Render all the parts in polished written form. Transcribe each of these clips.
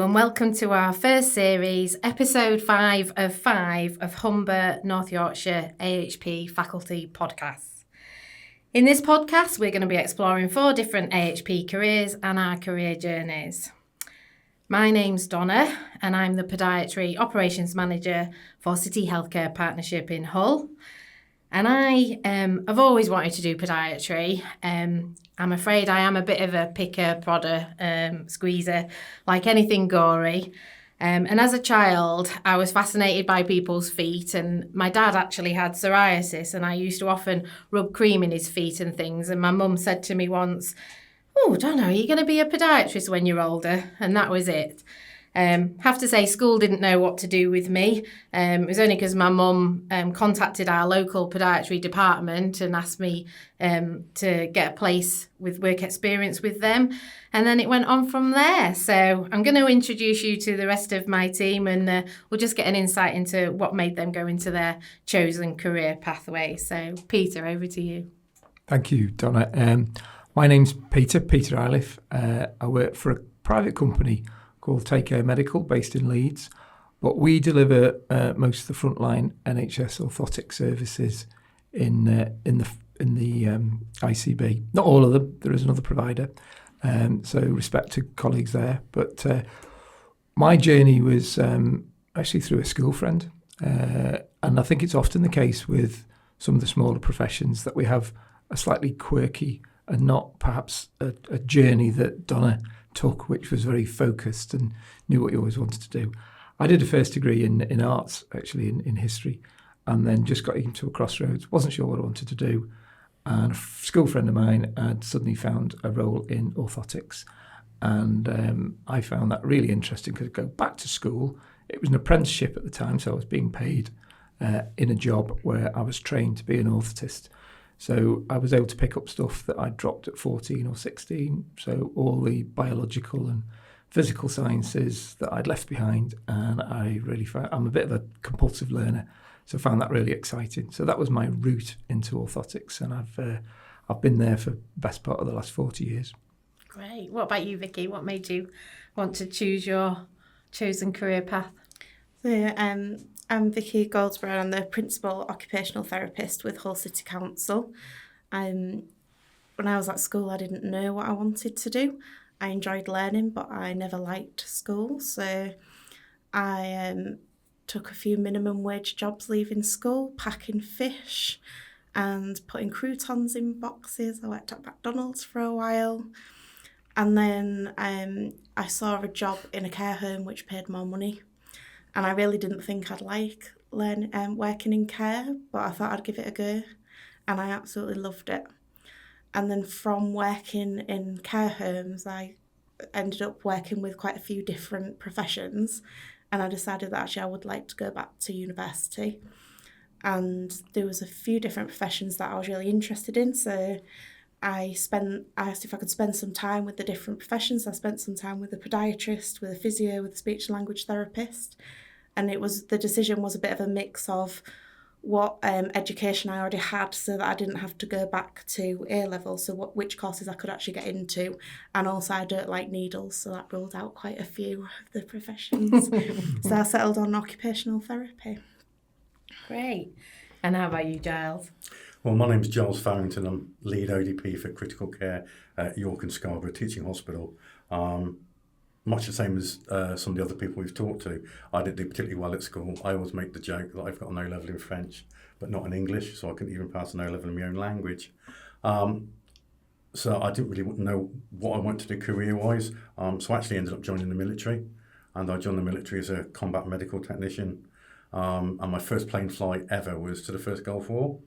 Hello and welcome to our first series, episode 5 of Humber, North Yorkshire AHP Faculty podcasts. In this podcast, we're going to be exploring 4 different AHP careers and our career journeys. My name's Donna and I'm the Podiatry Operations Manager for City Healthcare Partnership in Hull. And I have always wanted to do podiatry. I'm afraid I am a bit of a picker, prodder, squeezer, like anything gory. And as a child, I was fascinated by people's feet, and my dad actually had psoriasis, and I used to often rub cream in his feet and things. And my mum said to me once, "Oh, Donna, are you going to be a podiatrist when you're older?" And that was it. Have to say, school didn't know what to do with me. It was only because my mum contacted our local podiatry department and asked me to get a place with work experience with them. And then it went on from there. So I'm going to introduce you to the rest of my team, and we'll just get an insight into what made them go into their chosen career pathway. So Peter, over to you. Thank you, Donna. My name's Peter Iliff. I work for a private company called Take Care Medical, based in Leeds, but we deliver most of the frontline NHS orthotic services in the ICB. Not all of them. There is another provider, so respect to colleagues there. But my journey was actually through a school friend, and I think it's often the case with some of the smaller professions that we have a slightly quirky and not perhaps a journey that Donna took, which was very focused and knew what you always wanted to do. I did a first degree in arts, actually in history, and then just got into a crossroads, wasn't sure what I wanted to do, and a school friend of mine had suddenly found a role in orthotics, and I found that really interesting because I'd go back to school. It was an apprenticeship at the time, so I was being paid in a job where I was trained to be an orthotist. So I was able to pick up stuff that I'd dropped at 14 or 16. So all the biological and physical sciences that I'd left behind. And I really found, I'm a bit of a compulsive learner, so I found that really exciting. So that was my route into orthotics. And I've been there for the best part of the last 40 years. Great. What about you, Vicky? What made you want to choose your chosen career path? So, I'm Vicky Goldsborough. I'm the Principal Occupational Therapist with Hull City Council. When I was at school, I didn't know what I wanted to do. I enjoyed learning, but I never liked school. So I took a few minimum wage jobs leaving school, packing fish and putting croutons in boxes. I worked at McDonald's for a while. And then I saw a job in a care home which paid more money. And I really didn't think I'd like working in care, but I thought I'd give it a go, and I absolutely loved it. And then from working in care homes, I ended up working with quite a few different professions, and I decided that actually I would like to go back to university. And there was a few different professions that I was really interested in, so I asked if I could spend some time with the different professions. I spent some time with a podiatrist, with a physio, with a speech and language therapist. And the decision was a bit of a mix of what education I already had, so that I didn't have to go back to A-level, so which courses I could actually get into. And also I don't like needles, so that ruled out quite a few of the professions. So I settled on occupational therapy. Great. And how about you, Giles? Well, my name's Giles Farrington. I'm lead ODP for critical care at York and Scarborough Teaching Hospital. Much the same as some of the other people we've talked to. I didn't do particularly well at school. I always make the joke that I've got an O-level in French, but not in English, so I couldn't even pass an O-level in my own language. So I didn't really know what I wanted to do career-wise. So I actually ended up joining the military, and I joined the military as a combat medical technician. And my first plane flight ever was to the first Gulf War.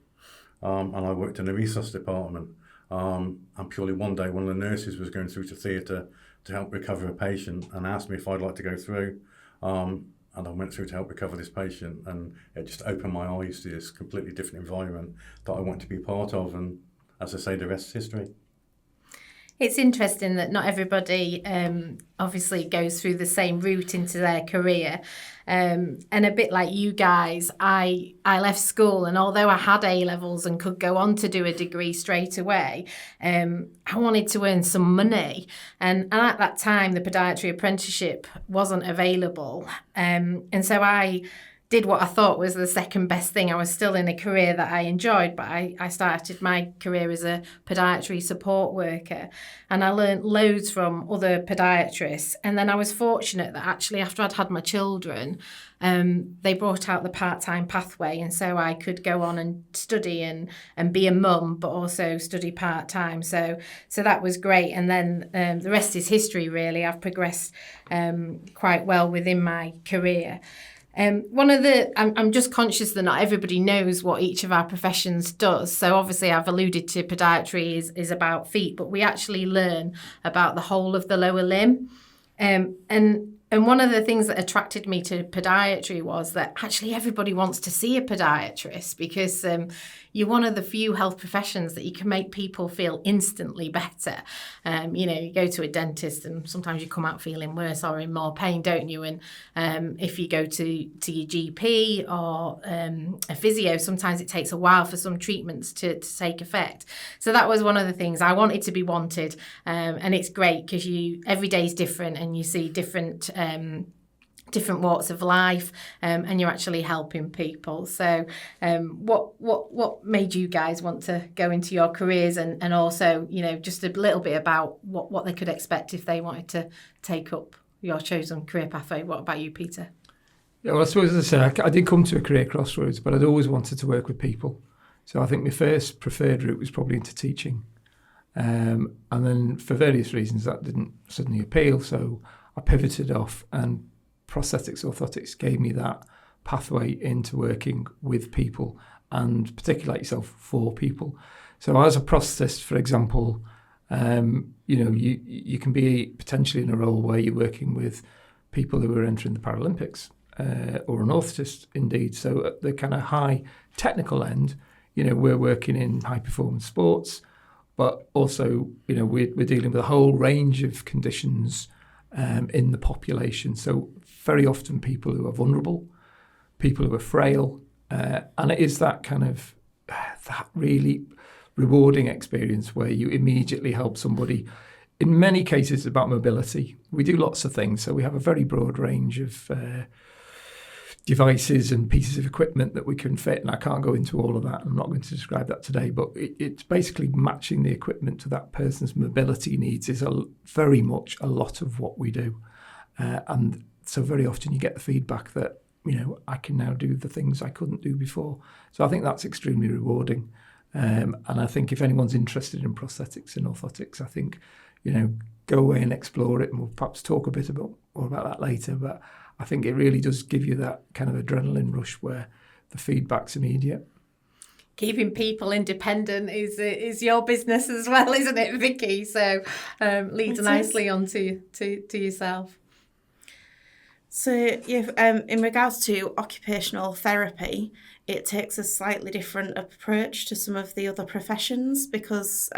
And I worked in the resus department. And purely one day, one of the nurses was going through to theatre to help recover a patient and asked me if I'd like to go through. And I went through to help recover this patient, and it just opened my eyes to this completely different environment that I want to be part of. And as I say, the rest is history. It's interesting that not everybody obviously goes through the same route into their career. And a bit like you guys, I left school, and although I had A-levels and could go on to do a degree straight away, I wanted to earn some money. And at that time, the podiatry apprenticeship wasn't available. And so I did what I thought was the second best thing. I was still in a career that I enjoyed, but I started my career as a podiatry support worker, and I learnt loads from other podiatrists. And then I was fortunate that actually after I'd had my children, they brought out the part-time pathway, and so I could go on and study and be a mum, but also study part-time. So that was great. And then the rest is history, really. I've progressed quite well within my career. I'm just conscious that not everybody knows what each of our professions does. So obviously I've alluded to podiatry is about feet, but we actually learn about the whole of the lower limb. And one of the things that attracted me to podiatry was that actually everybody wants to see a podiatrist, because you're one of the few health professions that you can make people feel instantly better. You go to a dentist and sometimes you come out feeling worse or in more pain, don't you? And if you go to your GP or a physio, sometimes it takes a while for some treatments to take effect. So that was one of the things I wanted to be wanted. And it's great because every day is different, and you see different walks of life, and you're actually helping people. So what made you guys want to go into your careers, and also just a little bit about what they could expect if they wanted to take up your chosen career pathway? What about you, Peter? Yeah, well, I suppose, as I say, I did come to a career crossroads, but I'd always wanted to work with people. So I think my first preferred route was probably into teaching. And then for various reasons that didn't suddenly appeal, so I pivoted off, and prosthetics orthotics gave me that pathway into working with people, and particularly like yourself, for people. So as a prosthetist, for example, you can be potentially in a role where you're working with people who are entering the Paralympics, or an orthotist indeed. So at the kind of high technical end, we're working in high performance sports, but also, we're dealing with a whole range of conditions in the population. So very often people who are vulnerable, people who are frail, and it is that kind of that really rewarding experience where you immediately help somebody. In many cases about mobility. We do lots of things, so we have a very broad range of devices and pieces of equipment that we can fit, and I can't go into all of that. I'm not going to describe that today, but it's basically matching the equipment to that person's mobility needs is very much a lot of what we do. And so very often you get the feedback that, I can now do the things I couldn't do before. So I think that's extremely rewarding. And I think if anyone's interested in prosthetics and orthotics, I think, go away and explore it, and we'll perhaps talk a bit more about that later. But I think it really does give you that kind of adrenaline rush where the feedback's immediate. Keeping people independent is your business as well, isn't it, Vicky? So leads nicely on to yourself. So in regards to occupational therapy, it takes a slightly different approach to some of the other professions, because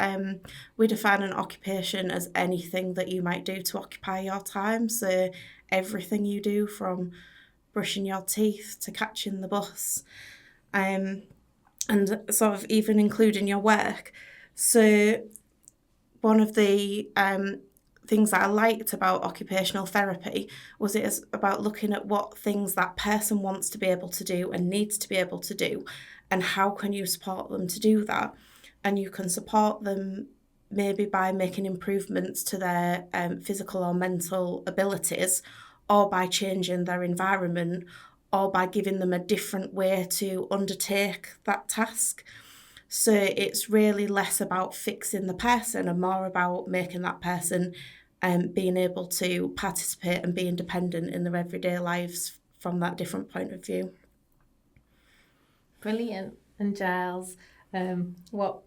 we define an occupation as anything that you might do to occupy your time. So everything you do, from brushing your teeth to catching the bus, and sort of even including your work. So one of the things that I liked about occupational therapy was it is about looking at what things that person wants to be able to do and needs to be able to do, and how can you support them to do that. And you can support them maybe by making improvements to their physical or mental abilities, or by changing their environment, or by giving them a different way to undertake that task. So it's really less about fixing the person and more about making that person being able to participate and be independent in their everyday lives from that different point of view. Brilliant. And Giles, what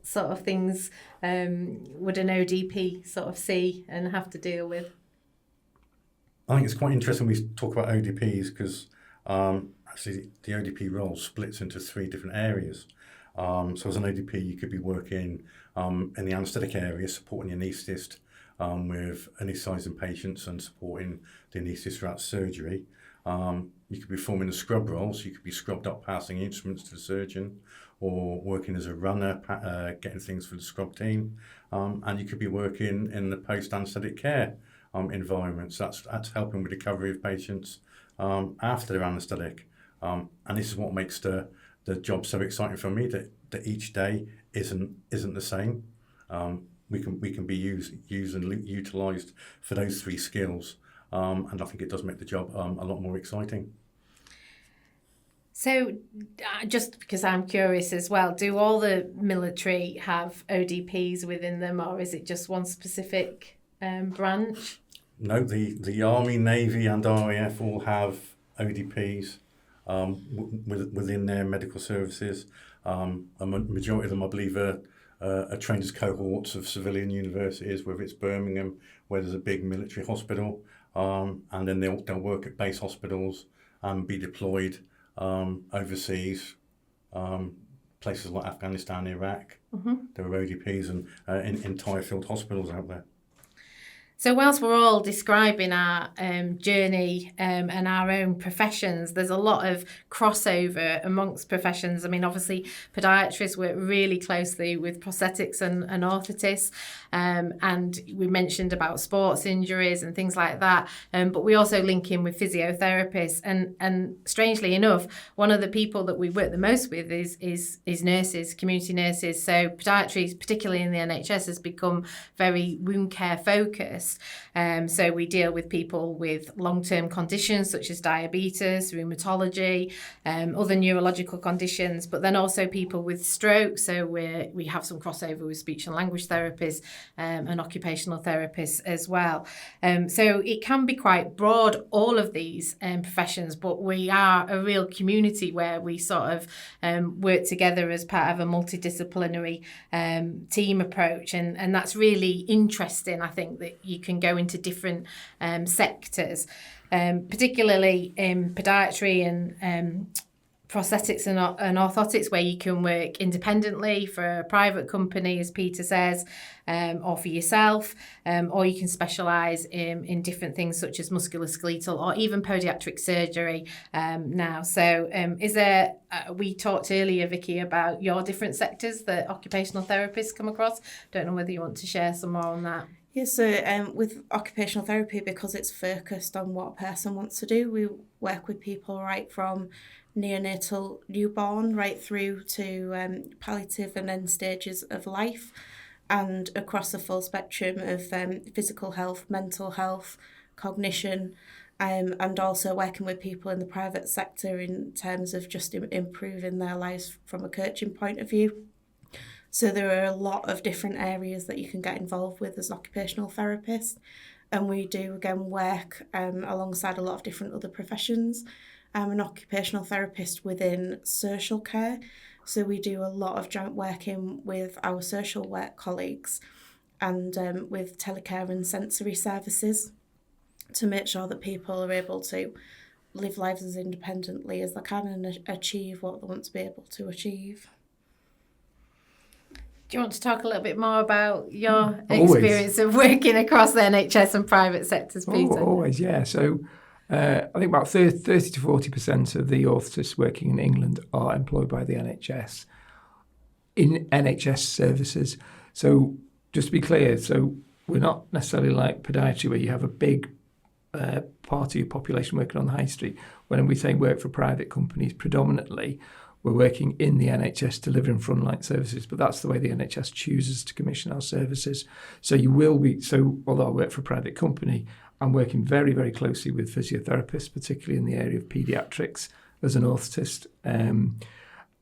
sort of things would an ODP sort of see and have to deal with? I think it's quite interesting we talk about ODPs because actually the ODP role splits into three different areas. So as an ODP, you could be working in the anaesthetic area, supporting the anaesthetist with anaesthetising patients and supporting the anaesthetist throughout surgery. You could be performing the scrub roles. You could be scrubbed up, passing instruments to the surgeon, or working as a runner, getting things for the scrub team. And you could be working in the post-anaesthetic care environments. That's helping with recovery of patients after their anaesthetic. And this is what makes the job so exciting for me, that each day isn't the same. We can be used and utilised for those three skills, and I think it does make the job a lot more exciting. So, just because I'm curious as well, do all the military have ODPs within them, or is it just one specific branch? No, the Army, Navy and RAF all have ODPs within their medical services. A majority of them, I believe, are trained as cohorts of civilian universities, whether it's Birmingham, where there's a big military hospital, and then they'll work at base hospitals and be deployed overseas, places like Afghanistan, Iraq. There are ODPs and entire field hospitals out there. So whilst we're all describing our journey and our own professions, there's a lot of crossover amongst professions. I mean, obviously, podiatrists work really closely with prosthetics and orthotists, and we mentioned about sports injuries and things like that, but we also link in with physiotherapists. And strangely enough, one of the people that we work the most with is nurses, community nurses. So podiatry, particularly in the NHS, has become very wound care focused. So we deal with people with long-term conditions such as diabetes, rheumatology, other neurological conditions, but then also people with stroke. So we have some crossover with speech and language therapists and occupational therapists as well. So it can be quite broad, all of these professions, but we are a real community where we sort of work together as part of a multidisciplinary team approach. And that's really interesting. I think that you can go into different sectors, particularly in podiatry and prosthetics and orthotics, where you can work independently for a private company, as Peter says, or for yourself, or you can specialise in different things such as musculoskeletal or even podiatric surgery now. So is there, we talked earlier, Vicky, about your different sectors that occupational therapists come across. Don't know whether you want to share some more on that. Yeah, so with occupational therapy, because it's focused on what a person wants to do, we work with people right from neonatal newborn right through to palliative and end stages of life, and across the full spectrum of physical health, mental health, cognition, and also working with people in the private sector in terms of just improving their lives from a coaching point of view. So there are a lot of different areas that you can get involved with as an occupational therapist. And we do, again, work alongside a lot of different other professions. I'm an occupational therapist within social care. So we do a lot of joint working with our social work colleagues and with telecare and sensory services to make sure that people are able to live lives as independently as they can and achieve what they want to be able to achieve. Do you want to talk a little bit more about your experience of working across the NHS and private sectors, Peter? Always, yeah. So I think about 30 to 40% of the orthotists working in England are employed by the NHS in NHS services. So just to be clear, so we're not necessarily like podiatry where you have a big part of your population working on the high street. When we say work for private companies, predominantly we're working in the NHS delivering frontline services, but that's the way the NHS chooses to commission our services. So you will be, so although I work for a private company, I'm working very, very closely with physiotherapists, particularly in the area of paediatrics as an orthotist.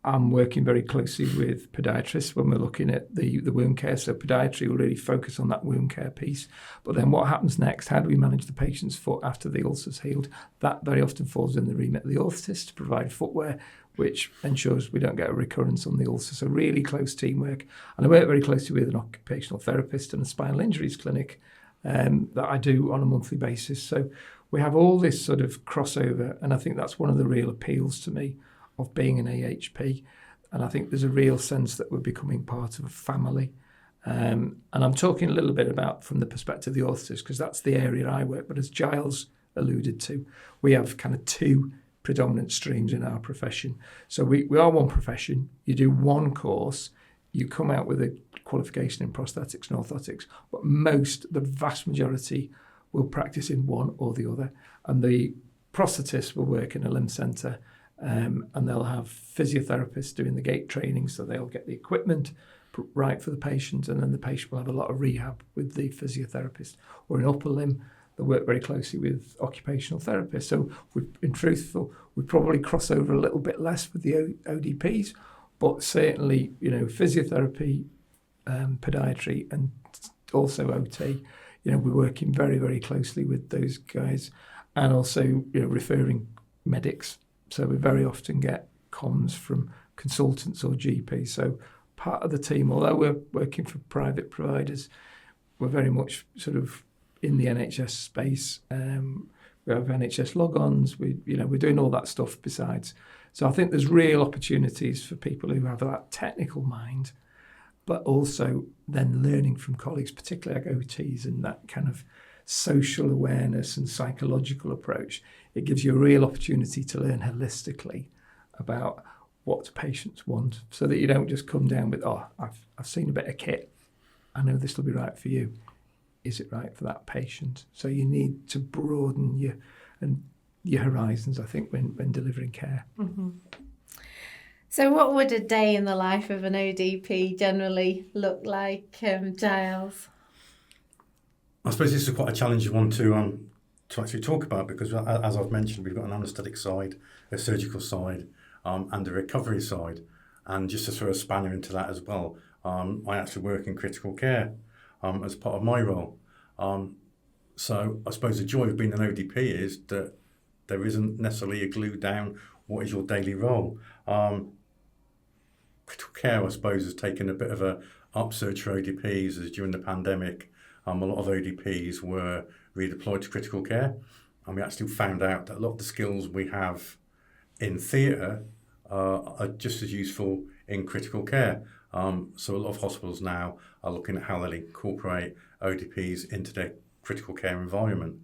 I'm working very closely with podiatrists when we're looking at the wound care. So podiatry will really focus on that wound care piece. But then what happens next? How do we manage the patient's foot after the ulcer's healed? That very often falls in the remit of the orthotist to provide footwear, which ensures we don't get a recurrence on the ulcer. So really close teamwork. And I work very closely with an occupational therapist and a spinal injuries clinic that I do on a monthly basis. So we have all this sort of crossover, and I think that's one of the real appeals to me of being an AHP. And I think there's a real sense that we're becoming part of a family. And I'm talking a little bit about from the perspective of the orthotists, because that's the area I work. But as Giles alluded to, we have kind of two predominant streams in our profession. So we are one profession. You do one course, you come out with a qualification in prosthetics and orthotics, but the vast majority will practice in one or the other. And the prosthetists will work in a limb centre, and they'll have physiotherapists doing the gait training, so they'll get the equipment right for the patient, and then the patient will have a lot of rehab with the physiotherapist. Or in upper limb, they work very closely with occupational therapists. So, in truthful, we probably cross over a little bit less with the ODPs, but certainly, physiotherapy, podiatry, and also OT, we're working very, very closely with those guys, and also, referring medics. So we very often get comms from consultants or GPs. So part of the team, although we're working for private providers, we're very much sort of in the NHS space. We have NHS logons. We're doing all that stuff besides. So I think there's real opportunities for people who have that technical mind, but also then learning from colleagues, particularly like OTs, and that kind of social awareness and psychological approach. It gives you a real opportunity to learn holistically about what patients want, so that you don't just come down with, I've seen a bit of kit, I know this will be right for you. Is it right for that patient? So you need to broaden your horizons, I think, when delivering care. Mm-hmm. So what would a day in the life of an ODP generally look like, Giles? I suppose this is quite a challenging one to actually talk about, because as I've mentioned, we've got an anaesthetic side, a surgical side, and a recovery side. And just to throw a spanner into that as well, I actually work in critical care as part of my role. So I suppose the joy of being an ODP is that there isn't necessarily a glue down what is your daily role. Critical care, I suppose, has taken a bit of a upsurge for ODPs, as during the pandemic, a lot of ODPs were redeployed to critical care, and we actually found out that a lot of the skills we have in theatre are just as useful in critical care. So a lot of hospitals now are looking at how they'll incorporate ODPs into their critical care environment.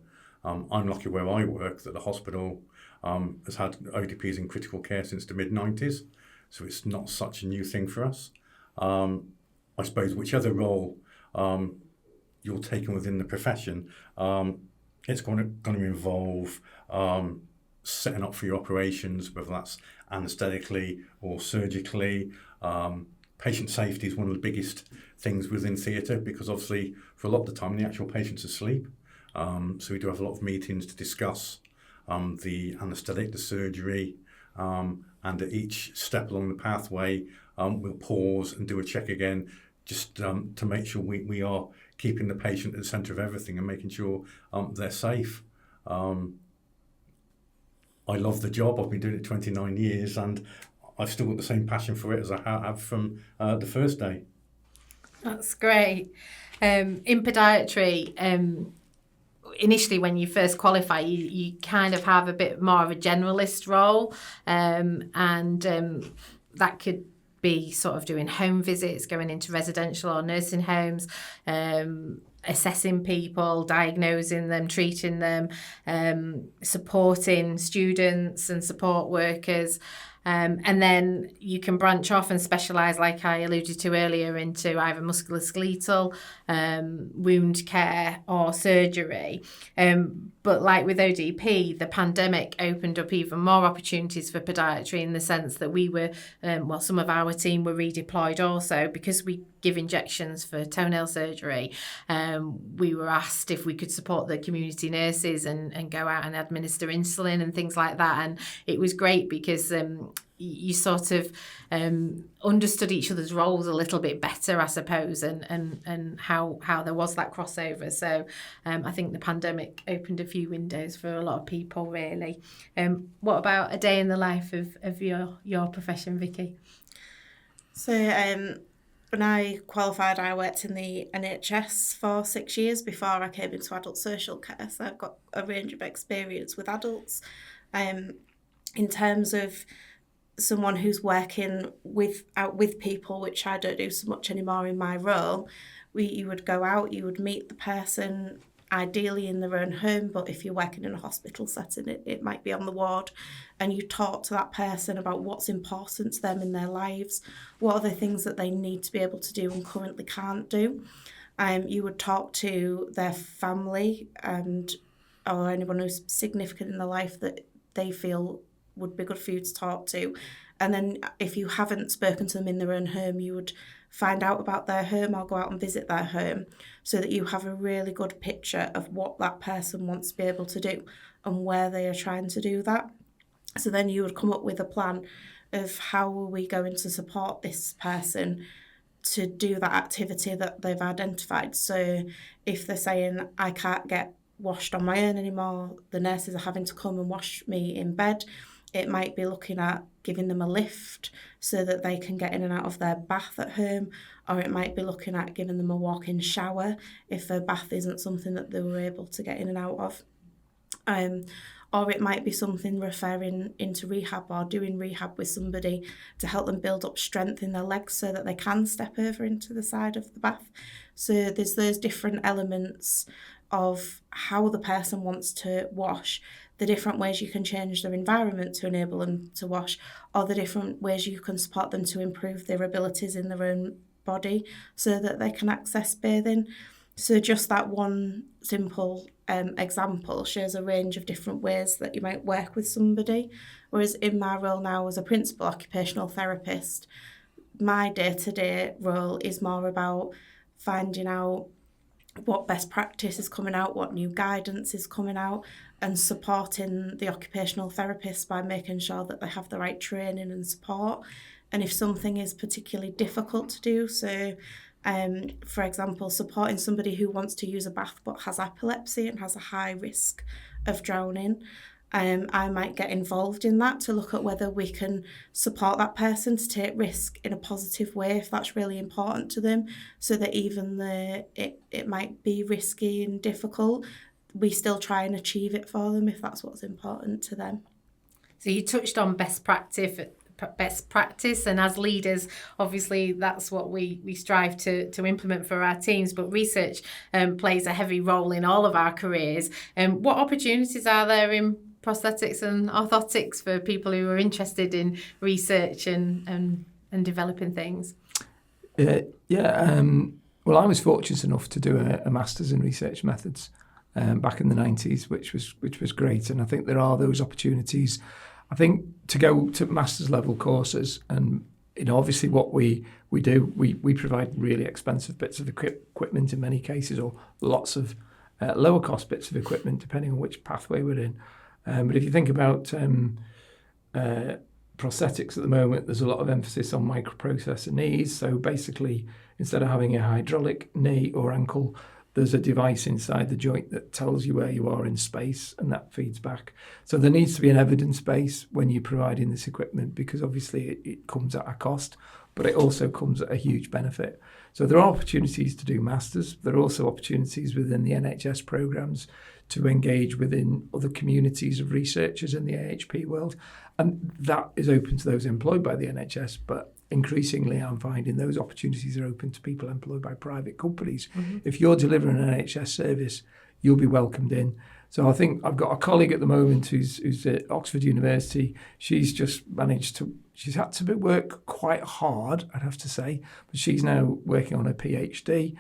I'm lucky where I work that the hospital has had ODPs in critical care since the mid-90s, so it's not such a new thing for us. I suppose whichever role you're taking within the profession, it's going to involve setting up for your operations, whether that's anaesthetically or surgically. Patient safety is one of the biggest things within theatre, because obviously for a lot of the time the actual patient's asleep. So we do have a lot of meetings to discuss the anaesthetic, the surgery, and at each step along the pathway we'll pause and do a check again, just to make sure we are keeping the patient at the centre of everything and making sure they're safe. I love the job. I've been doing it 29 years and I've still got the same passion for it as I have from the first day. That's great. In podiatry, initially when you first qualify, you kind of have a bit more of a generalist role, and that could be sort of doing home visits, going into residential or nursing homes, assessing people, diagnosing them, treating them, supporting students and support workers. And then you can branch off and specialise, like I alluded to earlier, into either musculoskeletal, wound care or surgery. But like with ODP, the pandemic opened up even more opportunities for podiatry, in the sense that we were, some of our team were redeployed also, because we give injections for toenail surgery. We were asked if we could support the community nurses and go out and administer insulin and things like that. And it was great because you sort of understood each other's roles a little bit better, I suppose, and how there was that crossover. So I think the pandemic opened a few windows for a lot of people, really. What about a day in the life of your profession, Vicky? So when I qualified, I worked in the NHS for 6 years before I came into adult social care. So I've got a range of experience with adults. In terms of someone who's working with people, which I don't do so much anymore in my role, you would go out, you would meet the person, ideally in their own home, but if you're working in a hospital setting, it might be on the ward, and you talk to that person about what's important to them in their lives, what are the things that they need to be able to do and currently can't do. You would talk to their family or anyone who's significant in their life that they feel would be good for you to talk to. And then if you haven't spoken to them in their own home, you would find out about their home or go out and visit their home so that you have a really good picture of what that person wants to be able to do and where they are trying to do that. So then you would come up with a plan of how are we going to support this person to do that activity that they've identified. So if they're saying, I can't get washed on my own anymore, the nurses are having to come and wash me in bed, it might be looking at giving them a lift so that they can get in and out of their bath at home, or it might be looking at giving them a walk-in shower if their bath isn't something that they were able to get in and out of. Or it might be something referring into rehab or doing rehab with somebody to help them build up strength in their legs so that they can step over into the side of the bath. So there's those different elements of how the person wants to wash, the different ways you can change their environment to enable them to wash, or the different ways you can support them to improve their abilities in their own body so that they can access bathing. So just that one simple example shows a range of different ways that you might work with somebody. Whereas in my role now as a principal occupational therapist, my day-to-day role is more about finding out what best practice is coming out, what new guidance is coming out, and supporting the occupational therapists by making sure that they have the right training and support. And if something is particularly difficult to do, so for example, supporting somebody who wants to use a bath but has epilepsy and has a high risk of drowning, I might get involved in that to look at whether we can support that person to take risk in a positive way if that's really important to them, so that even though it might be risky and difficult, we still try and achieve it for them if that's what's important to them. So you touched on best practice, and as leaders, obviously that's what we strive to implement for our teams, but research plays a heavy role in all of our careers. What opportunities are there in prosthetics and orthotics for people who are interested in research and developing things? Well, I was fortunate enough to do a master's in research methods back in the 90s, which was great, and I think there are those opportunities. I think to go to master's level courses, and obviously what we do, we provide really expensive bits of equipment in many cases, or lots of lower cost bits of equipment depending on which pathway we're in. But if you think about prosthetics at the moment, there's a lot of emphasis on microprocessor knees. So basically, instead of having a hydraulic knee or ankle, there's a device inside the joint that tells you where you are in space, and that feeds back. So there needs to be an evidence base when you're providing this equipment, because obviously it comes at a cost, but it also comes at a huge benefit. So there are opportunities to do masters. There are also opportunities within the NHS programmes to engage within other communities of researchers in the AHP world. And that is open to those employed by the NHS, but increasingly I'm finding those opportunities are open to people employed by private companies. Mm-hmm. If you're delivering an NHS service, you'll be welcomed in. So I think I've got a colleague at the moment who's at Oxford University. She's had to work quite hard, I'd have to say, but she's now working on a PhD.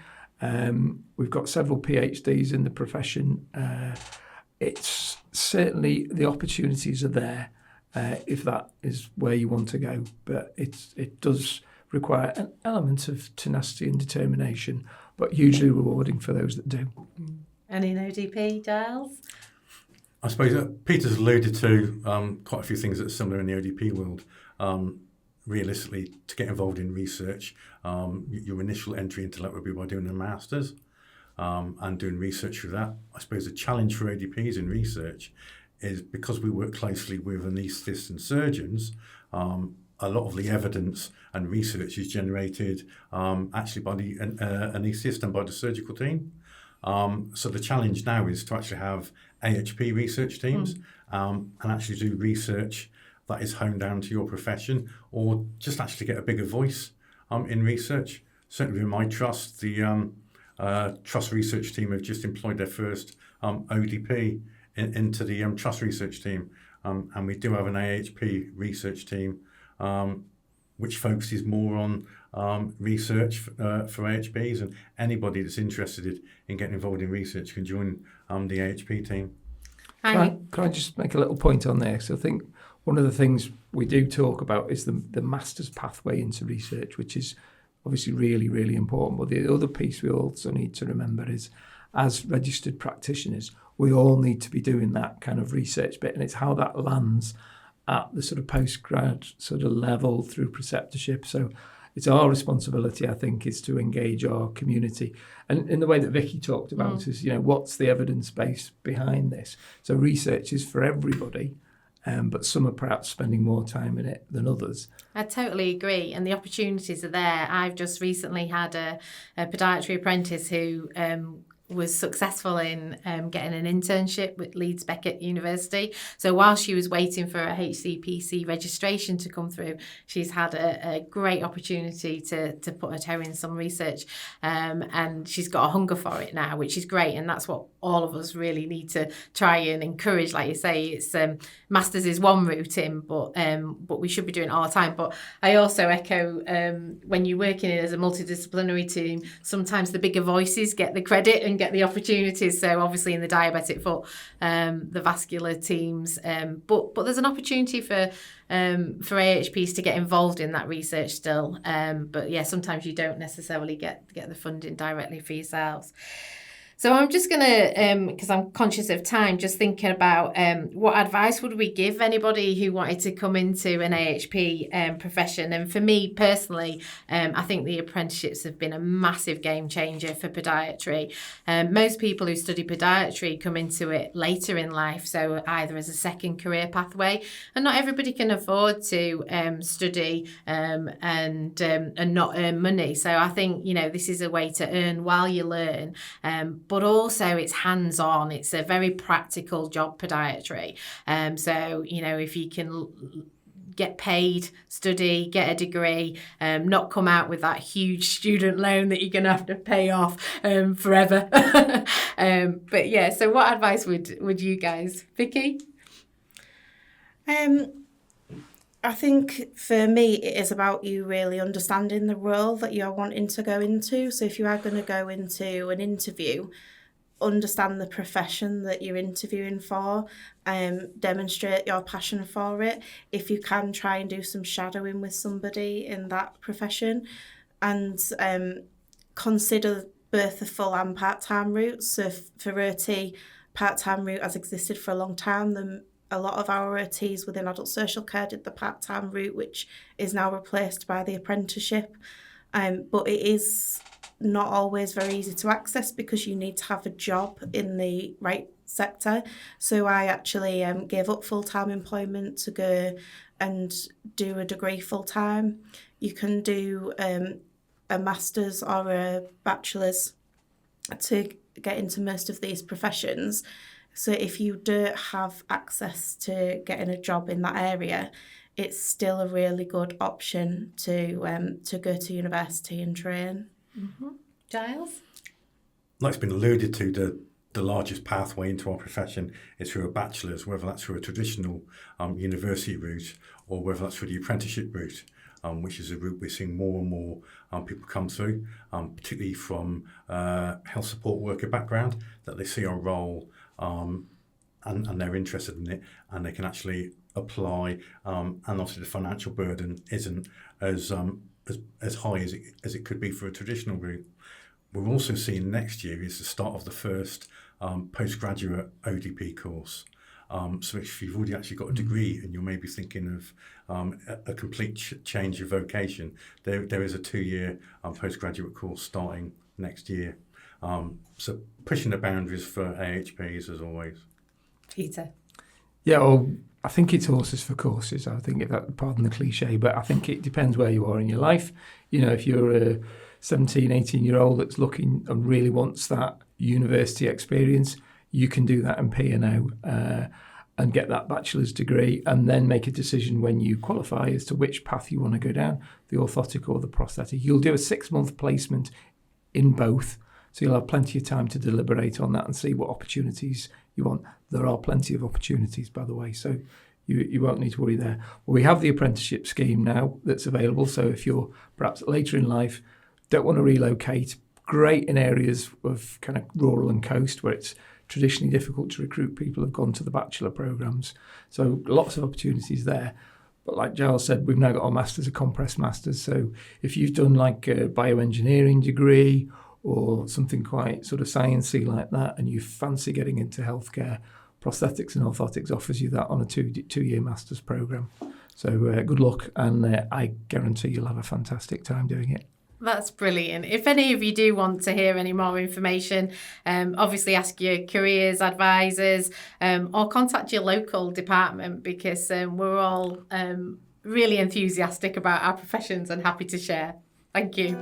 We've got several PhDs in the profession. It's certainly, the opportunities are there if that is where you want to go, but it does require an element of tenacity and determination, but hugely rewarding for those that do. And in ODP, Giles? I suppose Peter's alluded to quite a few things that are similar in the ODP world. Realistically, to get involved in research, your initial entry into that would be by doing a master's and doing research through that. I suppose the challenge for ODPs in research is, because we work closely with anaesthetists and surgeons, a lot of the evidence and research is generated actually by the anaesthetist and by the surgical team. So the challenge now is to actually have AHP research teams and actually do research that is honed down to your profession, or just actually get a bigger voice in research. Certainly in my trust, the trust research team have just employed their first ODP into the trust research team. And we do have an AHP research team which focuses more on research for AHPs, and anybody that's interested in getting involved in research can join the AHP team. Can I just make a little point on there? So I think one of the things we do talk about is the master's pathway into research, which is obviously really, really important. But the other piece we also need to remember is, as registered practitioners, we all need to be doing that kind of research bit, and it's how that lands at the sort of postgrad sort of level through preceptorship. So it's our responsibility, I think, is to engage our community. And in the way that Vicky talked about is, what's the evidence base behind this? So research is for everybody, but some are perhaps spending more time in it than others. I totally agree, and the opportunities are there. I've just recently had a podiatry apprentice who was successful in getting an internship with Leeds Beckett University. So while she was waiting for a HCPC registration to come through, she's had a great opportunity to put her toe in some research, and she's got a hunger for it now, which is great, and that's what all of us really need to try and encourage. Like you say, it's masters is one route in, but we should be doing it all the time. But I also echo when you're working as a multidisciplinary team, sometimes the bigger voices get the credit and get the opportunities. So obviously in the diabetic foot, the vascular teams, but there's an opportunity for AHPs to get involved in that research still. But yeah, sometimes you don't necessarily get the funding directly for yourselves. So I'm just going to, because I'm conscious of time, just thinking about what advice would we give anybody who wanted to come into an AHP profession. And for me personally, I think the apprenticeships have been a massive game changer for podiatry. Most people who study podiatry come into it later in life, so either as a second career pathway, and not everybody can afford to study and not earn money. So I think, this is a way to earn while you learn. But also it's hands-on. It's a very practical job, podiatry. So, if you can get paid, study, get a degree, not come out with that huge student loan that you're going to have to pay off forever. But yeah, so what advice would you guys? Vicky? I think for me, it is about you really understanding the role that you're wanting to go into. So if you are going to go into an interview, understand the profession that you're interviewing for, demonstrate your passion for it. If you can, try and do some shadowing with somebody in that profession, and consider both the full and part-time routes. So for OT, part-time route has existed for a long time. A lot of our OTs within adult social care did the part-time route, which is now replaced by the apprenticeship. But it is not always very easy to access because you need to have a job in the right sector. So I actually gave up full-time employment to go and do a degree full-time. You can do a master's or a bachelor's to get into most of these professions. So if you don't have access to getting a job in that area, it's still a really good option to go to university and train. Mm-hmm. Giles? Like it's been alluded to, the largest pathway into our profession is through a bachelor's, whether that's through a traditional university route or whether that's through the apprenticeship route, which is a route we're seeing more and more people come through, particularly from health support worker background, that they see our role and they're interested in it, and they can actually apply, and obviously the financial burden isn't as high as it could be for a traditional route. We're also seeing next year is the start of the first postgraduate ODP course. So if you've already actually got a degree and you're maybe thinking of a complete change of vocation, there is a 2-year postgraduate course starting next year. So pushing the boundaries for AHPs as always. Peter? Yeah, well, I think it's horses for courses. I think, pardon the cliche, but I think it depends where you are in your life. If you're a 17, 18-year-old that's looking and really wants that university experience, you can do that in P&O. and get that bachelor's degree, and then make a decision when you qualify as to which path you want to go down, the orthotic or the prosthetic. You'll do a 6-month placement in both, so you'll have plenty of time to deliberate on that and see what opportunities you want. There are plenty of opportunities, by the way, so you won't need to worry there. Well, we have the apprenticeship scheme now that's available, so if you're perhaps later in life, don't want to relocate, great in areas of kind of rural and coast where it's traditionally difficult to recruit people, have gone to the bachelor programmes. So lots of opportunities there. But like Giles said, we've now got our masters, a compressed masters. So if you've done like a bioengineering degree or something quite sort of sciencey like that, and you fancy getting into healthcare, prosthetics and orthotics offers you that on a two-year masters programme. So good luck, and I guarantee you'll have a fantastic time doing it. That's brilliant. If any of you do want to hear any more information, obviously ask your careers advisors or contact your local department, because we're all really enthusiastic about our professions and happy to share. Thank you.